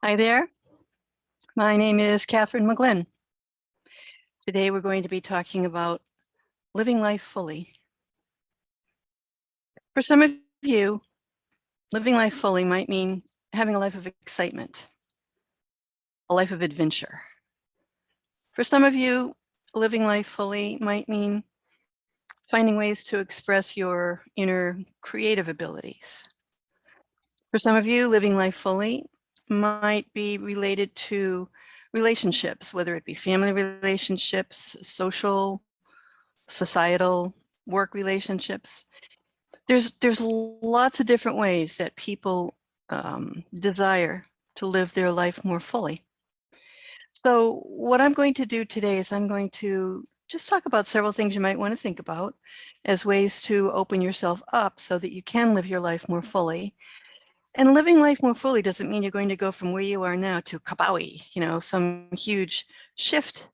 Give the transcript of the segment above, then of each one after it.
Hi there. My name is Catherine McGlynn. Today we're going to be talking about living life fully. For some of you, living life fully might mean having a life of excitement, a life of adventure. For some of you, living life fully might mean finding ways to express your inner creative abilities. For some of you, living life fully might be related to relationships, whether it be family relationships, social, societal, work relationships. There's lots of different ways that people desire to live their life more fully. So what I'm going to do today is I'm going to just talk about several things you might want to think about as ways to open yourself up so that you can live your life more fully. And living life more fully doesn't mean you're going to go from where you are now to kabowie, some huge shift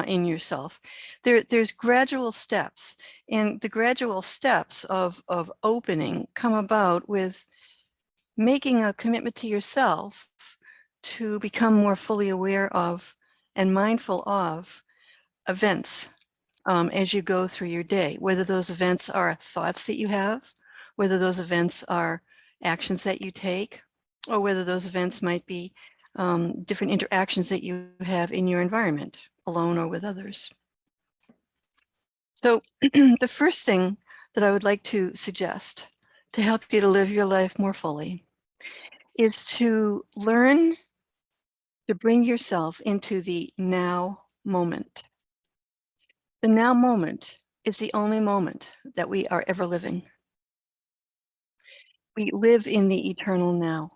in yourself. There's gradual steps, and the gradual steps of opening come about with making a commitment to yourself to become more fully aware of and mindful of events as you go through your day, whether those events are thoughts that you have, whether those events are actions that you take, or whether those events might be different interactions that you have in your environment, alone or with others. So the first thing that I would like to suggest to help you to live your life more fully is to learn to bring yourself into the now moment. The now moment is the only moment that we are ever living. We live in the eternal now.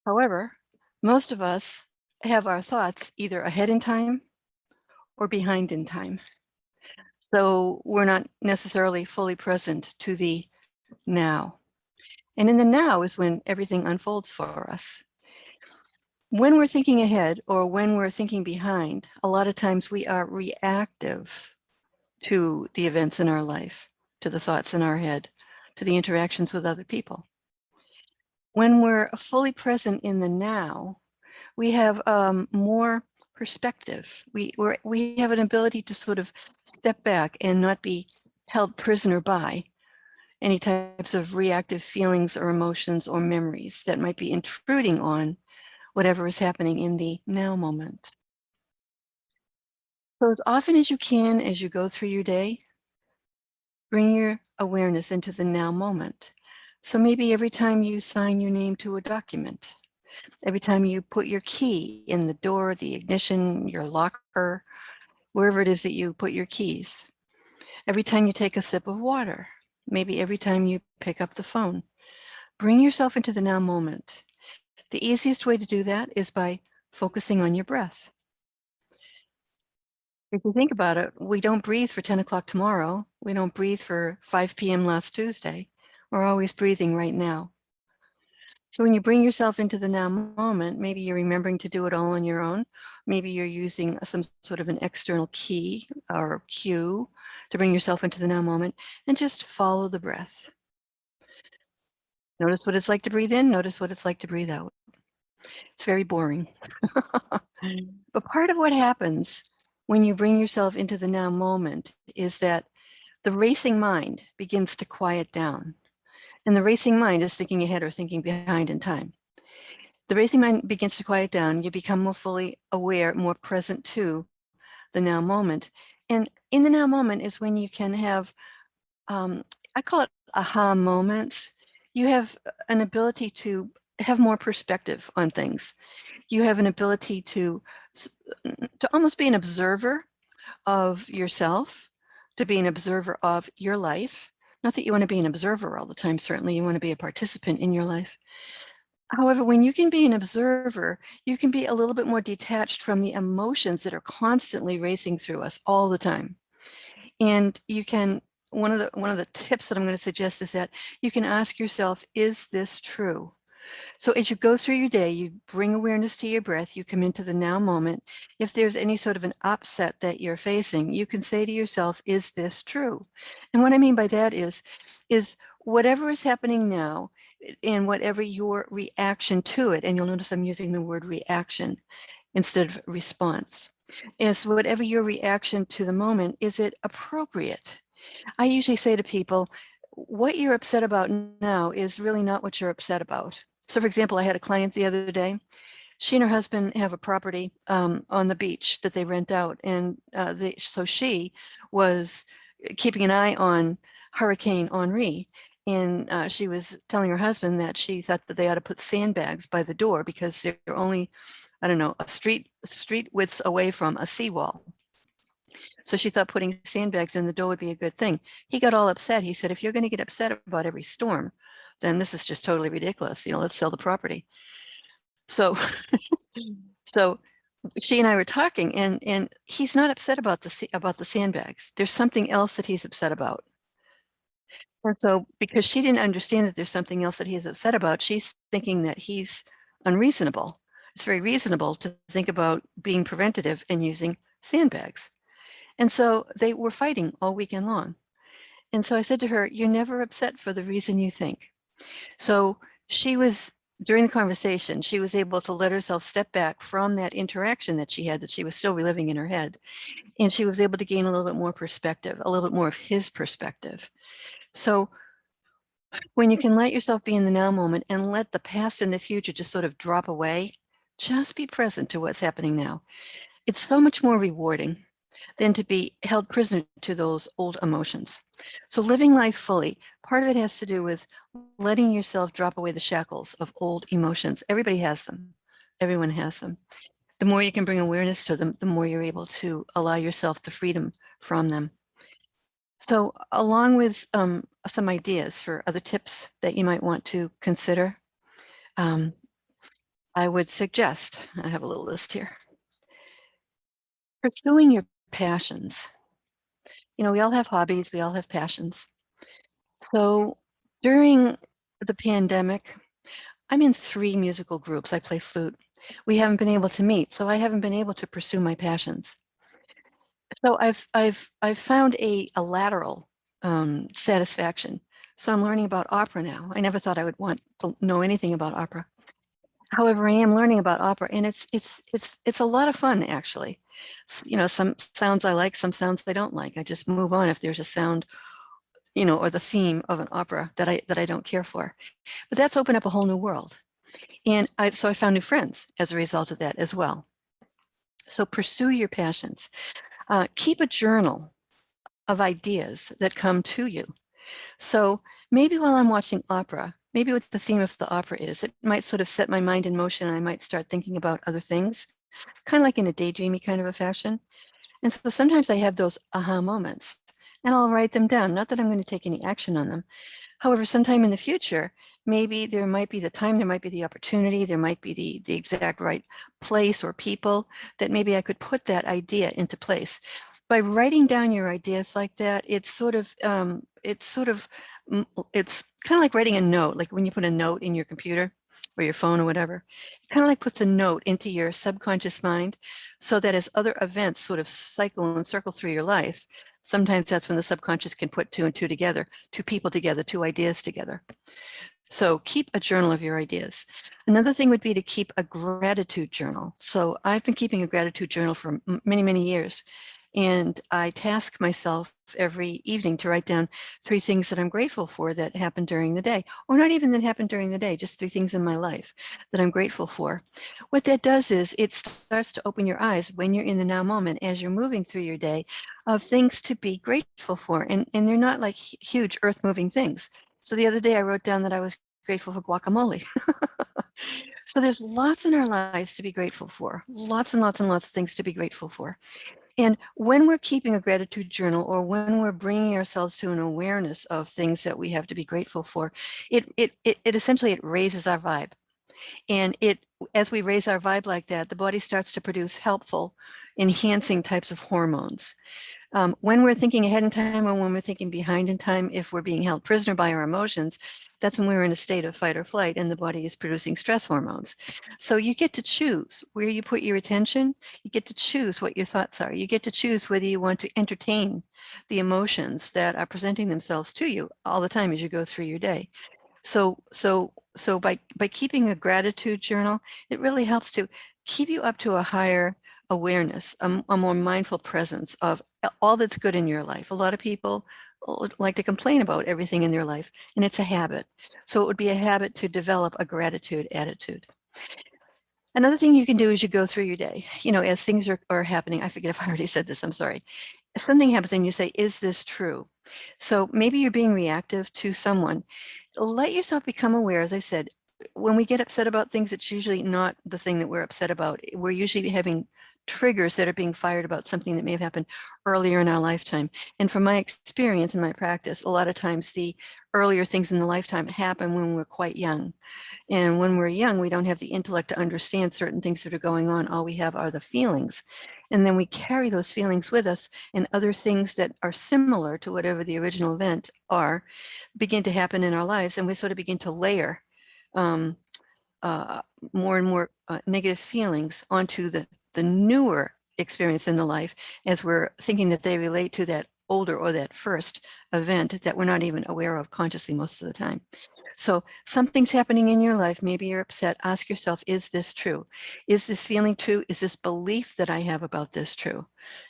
However, most of us have our thoughts either ahead in time or behind in time. So we're not necessarily fully present to the now. And in the now is when everything unfolds for us. When we're thinking ahead or when we're thinking behind, a lot of times we are reactive to the events in our life, to the thoughts in our head, to the interactions with other people. When we're fully present in the now, we have more perspective. We have an ability to sort of step back and not be held prisoner by any types of reactive feelings or emotions or memories that might be intruding on whatever is happening in the now moment. So as often as you can, as you go through your day, bring your awareness into the now moment. So maybe every time you sign your name to a document, every time you put your key in the door, the ignition, your locker, wherever it is that you put your keys, every time you take a sip of water, maybe every time you pick up the phone, bring yourself into the now moment. The easiest way to do that is by focusing on your breath. If you think about it, we don't breathe for 10 o'clock tomorrow. We don't breathe for 5 p.m. last Tuesday. We're always breathing right now. So when you bring yourself into the now moment, maybe you're remembering to do it all on your own. Maybe you're using some sort of an external key or cue to bring yourself into the now moment, and just follow the breath. Notice what it's like to breathe in, notice what it's like to breathe out. It's very boring. But part of what happens when you bring yourself into the now moment is that the racing mind begins to quiet down. And the racing mind is thinking ahead or thinking behind in time. The racing mind begins to quiet down. You become more fully aware, more present to the now moment. And in the now moment is when you can have, I call it aha moments. You have an ability to have more perspective on things. You have an ability to almost be an observer of yourself, to be an observer of your life. Not that you want to be an observer all the time, certainly you want to be a participant in your life. However, when you can be an observer, you can be a little bit more detached from the emotions that are constantly racing through us all the time. And you can, one of the tips that I'm going to suggest is that you can ask yourself, is this true? So as you go through your day, you bring awareness to your breath, you come into the now moment. If there's any sort of an upset that you're facing, you can say to yourself, is this true? And what I mean by that is whatever is happening now, and whatever your reaction to it, and you'll notice I'm using the word reaction instead of response, is whatever your reaction to the moment, is it appropriate? I usually say to people, what you're upset about now is really not what you're upset about. So for example, I had a client the other day. She and her husband have a property on the beach that they rent out. And so she was keeping an eye on Hurricane Henri. And she was telling her husband that she thought that they ought to put sandbags by the door because they're only, I don't know, a street widths away from a seawall. So she thought putting sandbags in the door would be a good thing. He got all upset. He said, if you're going to get upset about every storm, then this is just totally ridiculous. Let's sell the property. So, so she and I were talking, and he's not upset about the sandbags. There's something else that he's upset about. And so, because she didn't understand that there's something else that he's upset about, she's thinking that he's unreasonable. It's very reasonable to think about being preventative and using sandbags. And so they were fighting all weekend long. And so I said to her, you're never upset for the reason you think. So she was, during the conversation, she was able to let herself step back from that interaction that she had, that she was still reliving in her head. And she was able to gain a little bit more perspective, a little bit more of his perspective. So when you can let yourself be in the now moment and let the past and the future just sort of drop away, just be present to what's happening now. It's so much more rewarding than to be held prisoner to those old emotions. So living life fully, part of it has to do with letting yourself drop away the shackles of old emotions. Everybody has them. Everyone has them. The more you can bring awareness to them, the more you're able to allow yourself the freedom from them. So along with some ideas for other tips that you might want to consider, I would suggest, I have a little list here, pursuing your passions. We all have hobbies, we all have passions. So during the pandemic, I'm in 3 musical groups. I play flute. We haven't been able to meet, so I haven't been able to pursue my passions. So I've found a lateral satisfaction. So I'm learning about opera now. I never thought I would want to know anything about opera. However, I am learning about opera, and it's a lot of fun actually. Some sounds I like, some sounds I don't like. I just move on if there's a sound, or the theme of an opera that I don't care for. But that's opened up a whole new world. And so I found new friends as a result of that as well. So pursue your passions. Keep a journal of ideas that come to you. So maybe while I'm watching opera, maybe what the theme of the opera is, it might sort of set my mind in motion and I might start thinking about other things, kind of like in a daydreamy kind of a fashion. And so sometimes I have those aha moments and I'll write them down. Not that I'm going to take any action on them. However, sometime in the future, maybe there might be the time, there might be the opportunity, there might be the exact right place or people that maybe I could put that idea into place. By writing down your ideas like that, it's kind of like writing a note, like when you put a note in your computer or your phone or whatever. It kind of like puts a note into your subconscious mind so that as other events sort of cycle and circle through your life, sometimes that's when the subconscious can put 2 and 2 together, 2 people together, 2 ideas together. So keep a journal of your ideas. Another thing would be to keep a gratitude journal. So I've been keeping a gratitude journal for many, many years. And I task myself every evening to write down 3 things that I'm grateful for that happened during the day, or not even that happened during the day, just 3 things in my life that I'm grateful for. What that does is it starts to open your eyes when you're in the now moment as you're moving through your day of things to be grateful for. And they're not like huge earth moving things. So the other day I wrote down that I was grateful for guacamole. So there's lots in our lives to be grateful for, lots and lots and lots of things to be grateful for. And when we're keeping a gratitude journal or when we're bringing ourselves to an awareness of things that we have to be grateful for, it essentially, it raises our vibe. And as we raise our vibe like that, the body starts to produce helpful, enhancing types of hormones. When we're thinking ahead in time or when we're thinking behind in time, if we're being held prisoner by our emotions, that's when we're in a state of fight or flight and the body is producing stress hormones. So you get to choose where you put your attention. You get to choose what your thoughts are. You get to choose whether you want to entertain the emotions that are presenting themselves to you all the time as you go through your day. So by keeping a gratitude journal, it really helps to keep you up to a higher awareness, a more mindful presence of all that's good in your life. A lot of people like to complain about everything in their life, and it's a habit. So it would be a habit to develop a gratitude attitude. Another thing you can do as you go through your day, as things are happening, I forget if I already said this, I'm sorry. If something happens and you say, is this true? So maybe you're being reactive to someone. Let yourself become aware, as I said, when we get upset about things, it's usually not the thing that we're upset about. We're usually having triggers that are being fired about something that may have happened earlier in our lifetime. And from my experience and my practice, a lot of times the earlier things in the lifetime happen when we're quite young. And when we're young, we don't have the intellect to understand certain things that are going on. All we have are the feelings. And then we carry those feelings with us, and other things that are similar to whatever the original event are begin to happen in our lives, and we sort of begin to layer um, uh, more and more negative feelings onto the newer experience in the life, as we're thinking that they relate to that older or that first event that we're not even aware of consciously most of the time. So something's happening in your life. Maybe you're upset. Ask yourself, is this true? Is this feeling true? Is this belief that I have about this true?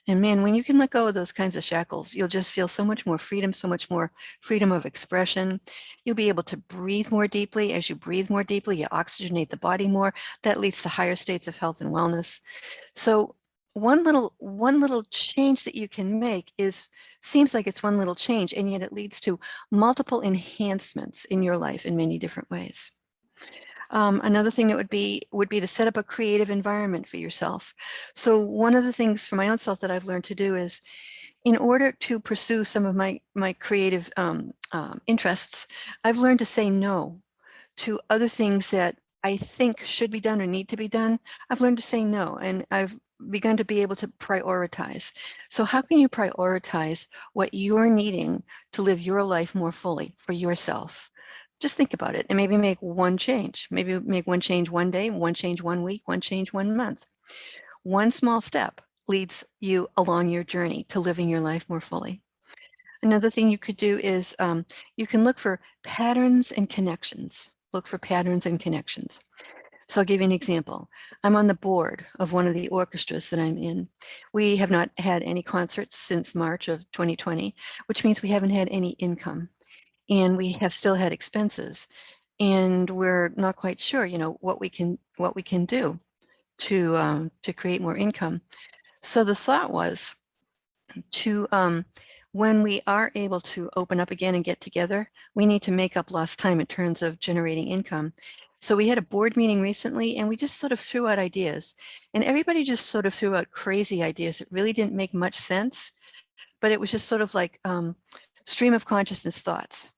And man, when you can let go of those kinds of shackles, you'll just feel so much more freedom, so much more freedom of expression. You'll be able to breathe more deeply. As you breathe more deeply, you oxygenate the body more. That leads to higher states of health and wellness. So one little change that you can make seems like it's one little change, and yet it leads to multiple enhancements in your life in many different ways. Another thing that would be to set up a creative environment for yourself. So one of the things for my own self that I've learned to do is, in order to pursue some of my creative interests, I've learned to say no to other things that I think should be done or need to be done. I've learned to say no, and I've begun to be able to prioritize. So how can you prioritize what you're needing to live your life more fully for yourself? Just think about it and maybe make one change. Maybe make one change one day, one change one week, one change one month. One small step leads you along your journey to living your life more fully. Another thing you could do is you can look for patterns and connections. Look for patterns and connections. So I'll give you an example. I'm on the board of one of the orchestras that I'm in. We have not had any concerts since March of 2020, which means we haven't had any income, and we have still had expenses. And we're not quite sure, what we can do to create more income. So the thought was to when we are able to open up again and get together, we need to make up lost time in terms of generating income. So we had a board meeting recently, and we just sort of threw out ideas, and everybody just sort of threw out crazy ideas. It really didn't make much sense, but it was just sort of like stream of consciousness thoughts.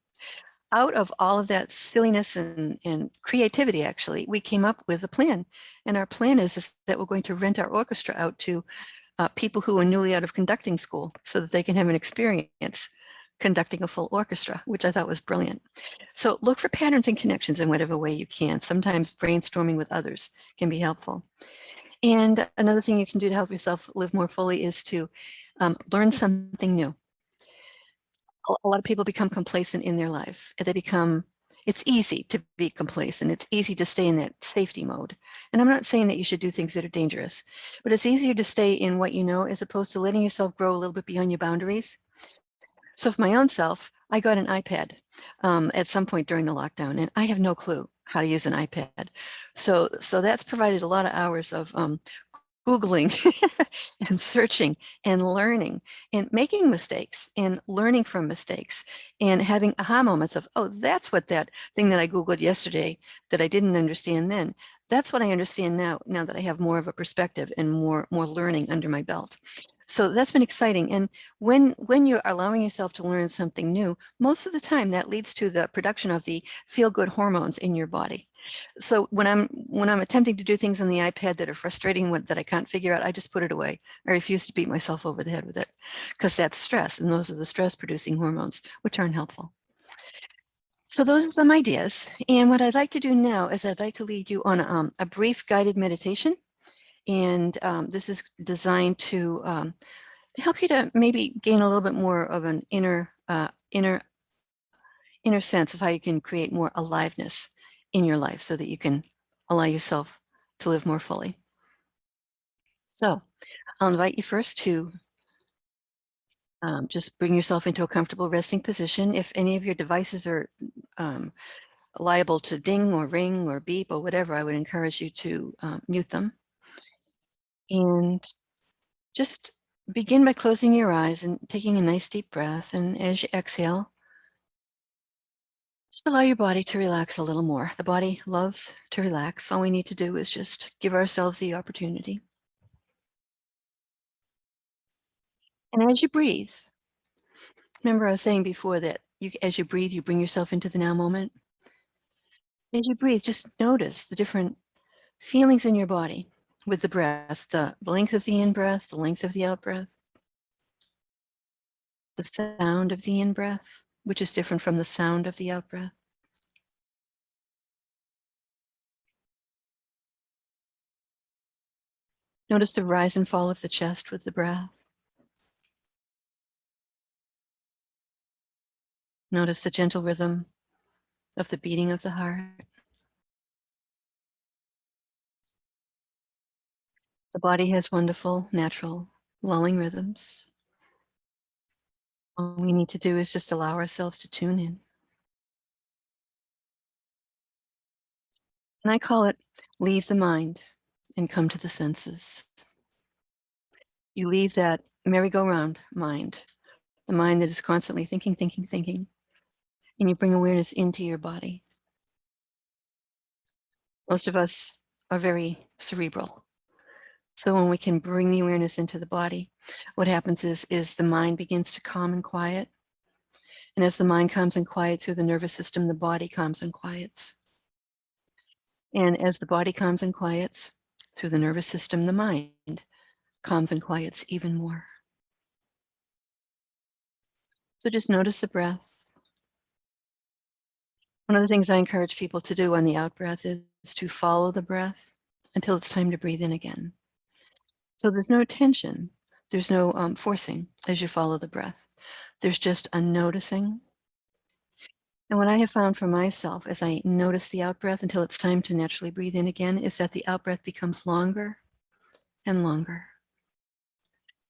Out of all of that silliness and creativity, actually, we came up with a plan. And our plan is that we're going to rent our orchestra out to people who are newly out of conducting school so that they can have an experience conducting a full orchestra, which I thought was brilliant. So look for patterns and connections in whatever way you can. Sometimes brainstorming with others can be helpful. And another thing you can do to help yourself live more fully is to learn something new. A lot of people become complacent in their life. It's easy to be complacent. It's easy to stay in that safety mode. And I'm not saying that you should do things that are dangerous, but it's easier to stay in what you know as opposed to letting yourself grow a little bit beyond your boundaries. So for my own self, I got an iPad at some point during the lockdown, and I have no clue how to use an iPad. So that's provided a lot of hours of Googling and searching and learning and making mistakes and learning from mistakes and having aha moments of, oh, that's what that thing that I Googled yesterday that I didn't understand then. That's what I understand now that I have more of a perspective and more learning under my belt. So that's been exciting. And when you're allowing yourself to learn something new, most of the time that leads to the production of the feel-good hormones in your body. So when I'm attempting to do things on the iPad that are frustrating, that I can't figure out, I just put it away. I refuse to beat myself over the head with it, because that's stress, and those are the stress-producing hormones, which aren't helpful. So those are some ideas. And what I'd like to do now is I'd like to lead you on a brief guided meditation. And this is designed to help you to maybe gain a little bit more of an inner inner sense of how you can create more aliveness in your life so that you can allow yourself to live more fully. So I'll invite you first to just bring yourself into a comfortable resting position. If any of your devices are um, liable to ding or ring or beep or whatever, I would encourage you to mute them. And just begin by closing your eyes and taking a nice deep breath. And as you exhale, just allow your body to relax a little more. The body loves to relax. All we need to do is just give ourselves the opportunity. And as you breathe, remember I was saying before that as you breathe, you bring yourself into the now moment. As you breathe, just notice the different feelings in your body with the breath, the length of the in-breath, the length of the out-breath, the sound of the in-breath, which is different from the sound of the out-breath. Notice the rise and fall of the chest with the breath. Notice the gentle rhythm of the beating of the heart. The body has wonderful, natural, lulling rhythms. All we need to do is just allow ourselves to tune in. And I call it leave the mind and come to the senses. You leave that merry-go-round mind, the mind that is constantly thinking, thinking, thinking, and you bring awareness into your body. Most of us are very cerebral. So when we can bring the awareness into the body, what happens is the mind begins to calm and quiet. And as the mind calms and quiets through the nervous system, the body calms and quiets. And as the body calms and quiets through the nervous system, the mind calms and quiets even more. So just notice the breath. One of the things I encourage people to do on the out breath is to follow the breath until it's time to breathe in again. So there's no tension. There's no forcing as you follow the breath. There's just a noticing. And what I have found for myself as I notice the out breath until it's time to naturally breathe in again is that the out breath becomes longer and longer.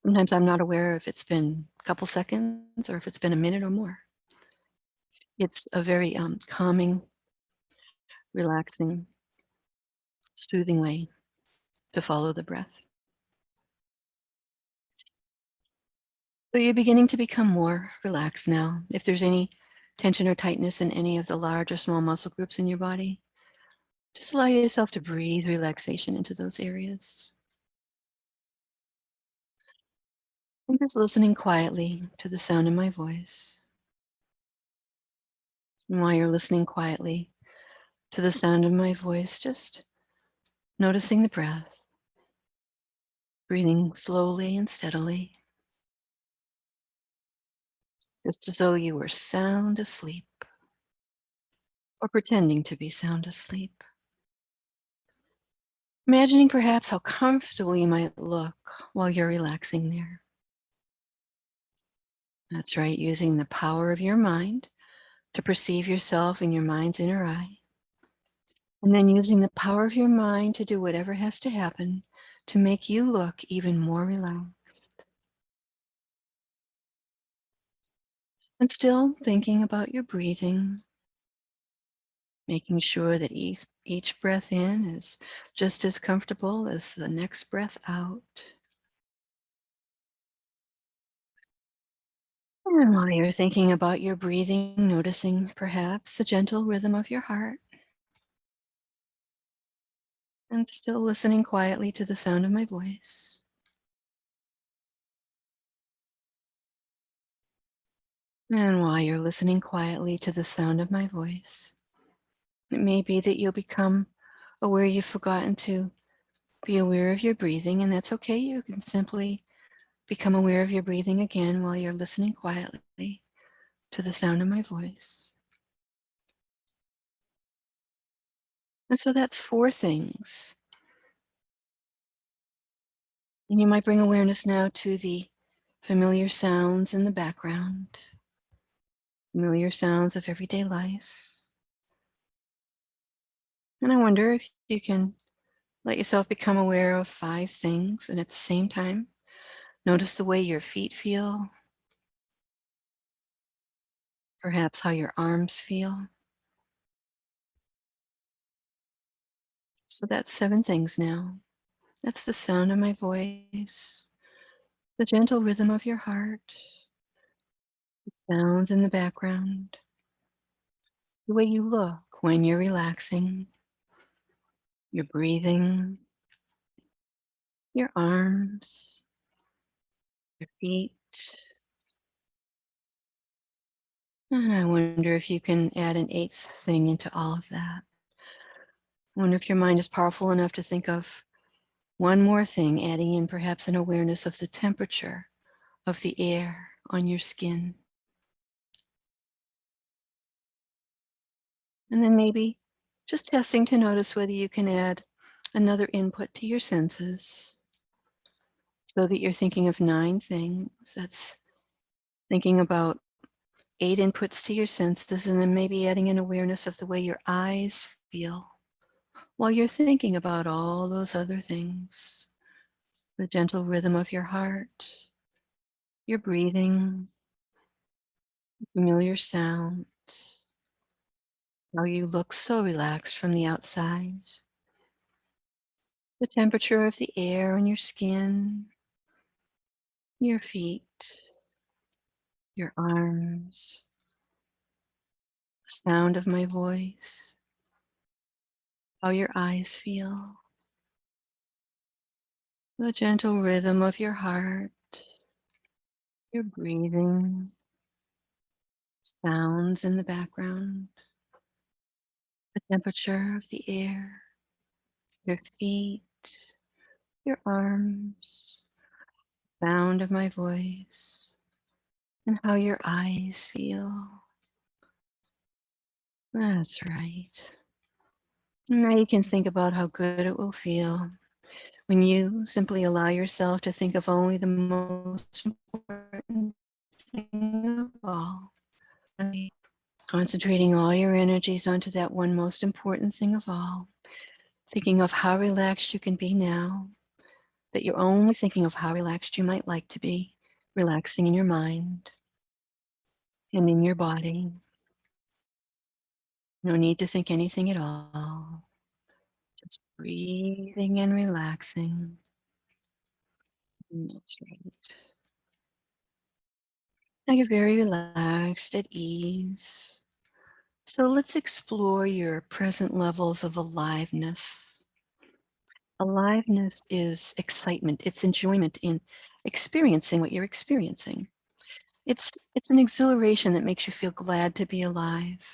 Sometimes I'm not aware if it's been a couple seconds or if it's been a minute or more. It's a very calming, relaxing, soothing way to follow the breath. So you're beginning to become more relaxed now. If there's any tension or tightness in any of the large or small muscle groups in your body, just allow yourself to breathe relaxation into those areas. I'm just listening quietly to the sound of my voice. And while you're listening quietly to the sound of my voice, just noticing the breath, breathing slowly and steadily, just as though you were sound asleep or pretending to be sound asleep. Imagining perhaps how comfortable you might look while you're relaxing there. That's right, using the power of your mind to perceive yourself in your mind's inner eye. And then using the power of your mind to do whatever has to happen to make you look even more relaxed. And still thinking about your breathing, making sure that each breath in is just as comfortable as the next breath out. And while you're thinking about your breathing, noticing perhaps the gentle rhythm of your heart, and still listening quietly to the sound of my voice. And while you're listening quietly to the sound of my voice, it may be that you'll become aware you've forgotten to be aware of your breathing, and that's okay. You can simply become aware of your breathing again while you're listening quietly to the sound of my voice. And so that's 4 things. And you might bring awareness now to the familiar sounds in the background. familiar sounds of everyday life. And I wonder if you can let yourself become aware of 5 things and at the same time, notice the way your feet feel, perhaps how your arms feel. So that's 7 things now. That's the sound of my voice, the gentle rhythm of your heart, sounds in the background, the way you look when you're relaxing, your breathing, your arms, your feet. And I wonder if you can add an 8th thing into all of that. I wonder if your mind is powerful enough to think of one more thing, adding in perhaps an awareness of the temperature of the air on your skin. And then maybe just testing to notice whether you can add another input to your senses so that you're thinking of 9 things. That's thinking about 8 inputs to your senses and then maybe adding an awareness of the way your eyes feel while you're thinking about all those other things. The gentle rhythm of your heart, your breathing, familiar sounds, how you look so relaxed from the outside, the temperature of the air on your skin, your feet, your arms, the sound of my voice, how your eyes feel, the gentle rhythm of your heart, your breathing, sounds in the background, the temperature of the air, your feet, your arms, sound of my voice, and how your eyes feel. That's right. Now you can think about how good it will feel when you simply allow yourself to think of only the most important thing of all. Right? Concentrating all your energies onto that one most important thing of all. Thinking of how relaxed you can be now, that you're only thinking of how relaxed you might like to be, relaxing in your mind and in your body. No need to think anything at all. Just breathing and relaxing. That's right. Now you're very relaxed, at ease. So let's explore your present levels of aliveness. Aliveness is excitement, it's enjoyment in experiencing what you're experiencing. It's an exhilaration that makes you feel glad to be alive.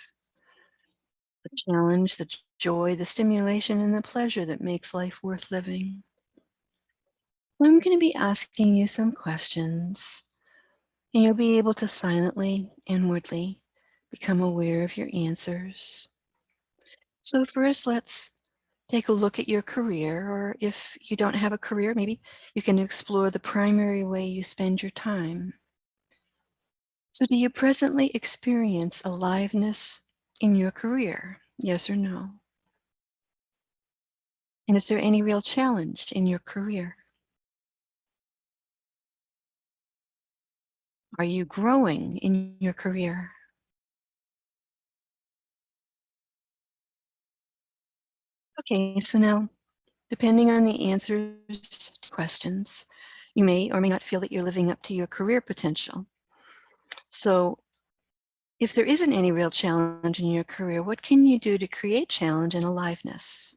The challenge, the joy, the stimulation, and the pleasure that makes life worth living. I'm going to be asking you some questions, and you'll be able to silently, inwardly, become aware of your answers. So first, let's take a look at your career, or if you don't have a career, maybe you can explore the primary way you spend your time. So do you presently experience aliveness in your career? Yes or no? And is there any real challenge in your career? Are you growing in your career? Okay, so now, depending on the answers to questions, you may or may not feel that you're living up to your career potential. So if there isn't any real challenge in your career, what can you do to create challenge and aliveness?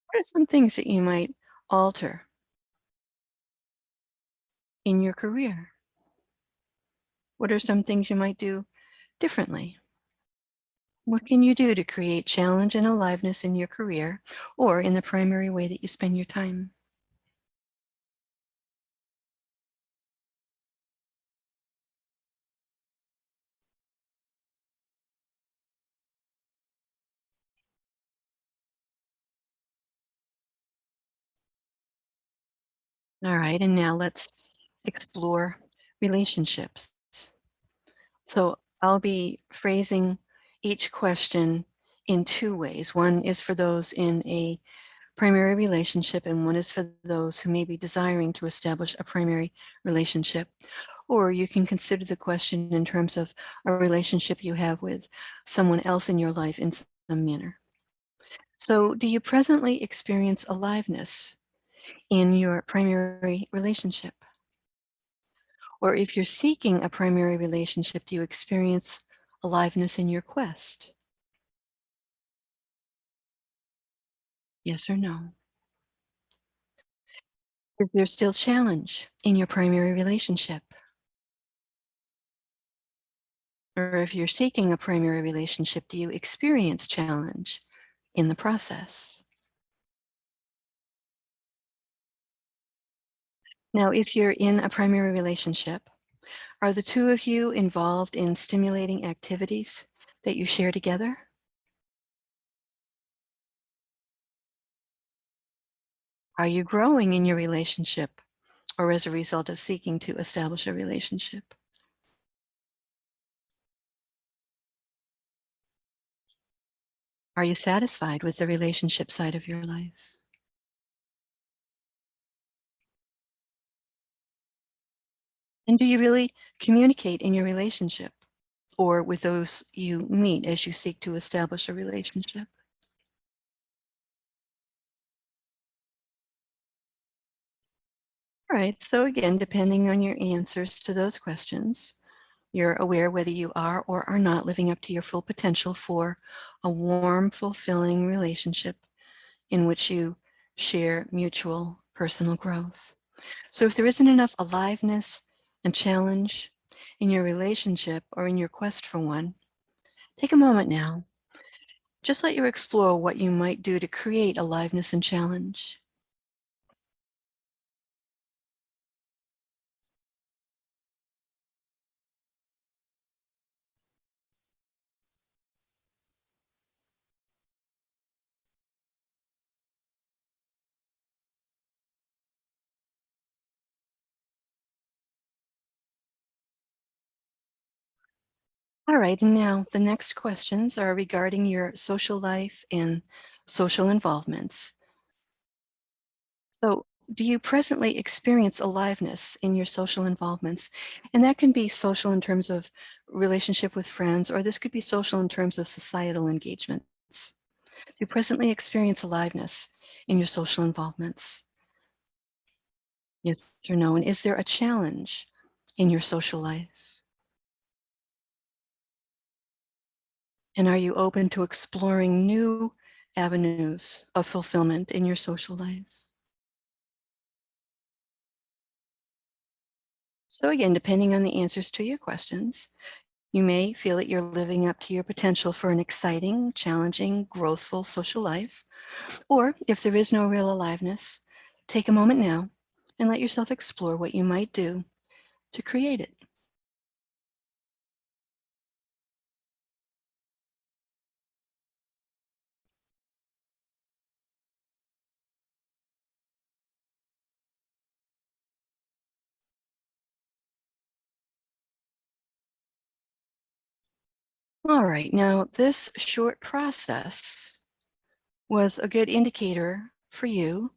What are some things that you might alter in your career? What are some things you might do differently? What can you do to create challenge and aliveness in your career or in the primary way that you spend your time? All right, and now let's explore relationships. So I'll be phrasing each question in two ways. One is for those in a primary relationship, and one is for those who may be desiring to establish a primary relationship. Or you can consider the question in terms of a relationship you have with someone else in your life in some manner. So, do you presently experience aliveness in your primary relationship? Or if you're seeking a primary relationship, do you experience aliveness in your quest? Yes or no? Is there still challenge in your primary relationship? Or if you're seeking a primary relationship, do you experience challenge in the process? Now, if you're in a primary relationship, are the two of you involved in stimulating activities that you share together? Are you growing in your relationship or as a result of seeking to establish a relationship? Are you satisfied with the relationship side of your life? And do you really communicate in your relationship or with those you meet as you seek to establish a relationship? All right, so again, depending on your answers to those questions, you're aware whether you are or are not living up to your full potential for a warm, fulfilling relationship in which you share mutual personal growth. So if there isn't enough aliveness and challenge in your relationship or in your quest for one, take a moment now. Just let you explore what you might do to create aliveness and challenge. All right, and now the next questions are regarding your social life and social involvements. So, do you presently experience aliveness in your social involvements? And that can be social in terms of relationship with friends, or this could be social in terms of societal engagements. Do you presently experience aliveness in your social involvements? Yes or no? And is there a challenge in your social life? And are you open to exploring new avenues of fulfillment in your social life? So again, depending on the answers to your questions, you may feel that you're living up to your potential for an exciting, challenging, growthful social life. Or if there is no real aliveness, take a moment now and let yourself explore what you might do to create it. All right, now this short process was a good indicator for you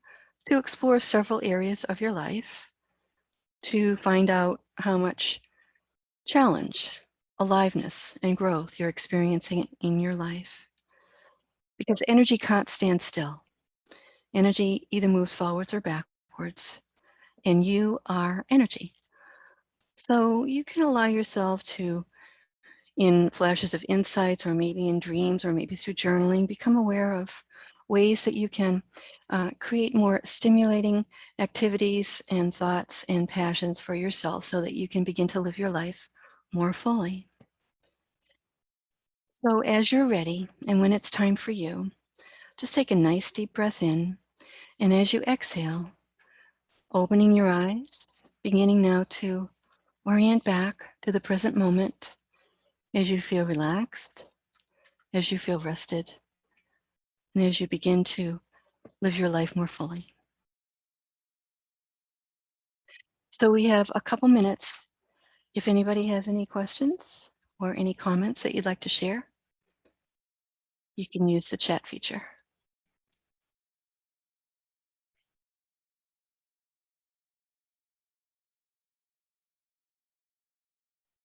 to explore several areas of your life to find out how much challenge, aliveness, and growth you're experiencing in your life. Because energy can't stand still. Energy either moves forwards or backwards, and you are energy. So you can allow yourself to, in flashes of insights, or maybe in dreams, or maybe through journaling, become aware of ways that you can create more stimulating activities and thoughts and passions for yourself so that you can begin to live your life more fully. So as you're ready, and when it's time for you, just take a nice deep breath in, and as you exhale, opening your eyes, beginning now to orient back to the present moment as you feel relaxed, as you feel rested, and as you begin to live your life more fully. So we have a couple minutes if anybody has any questions. or any comments that you'd like to share, you can use the chat feature.